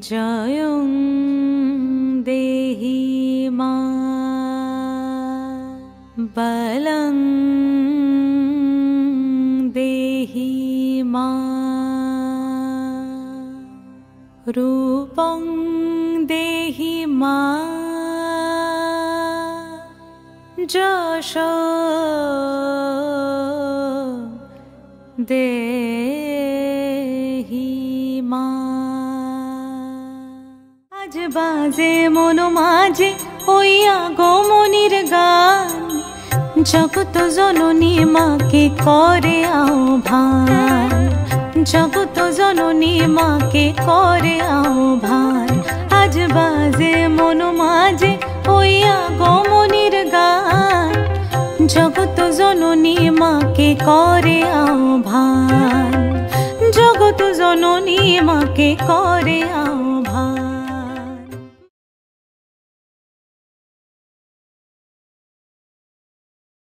জয়ং দেহি মা বলং দেহি মা রূপং দেহি মা যশ দেহি মা। আজ বাজে মন মাঝে ওই আগমনীর গান, জগত জননী মাকে করে আহ্বান, জগত জননী মাকে করে আহ্বান। আজ বাজে মন মাঝে ওই আগমনীর গান, জগত জননী মাকে করে আহ্বান, জগত জননী মাকে করে আহ্বান।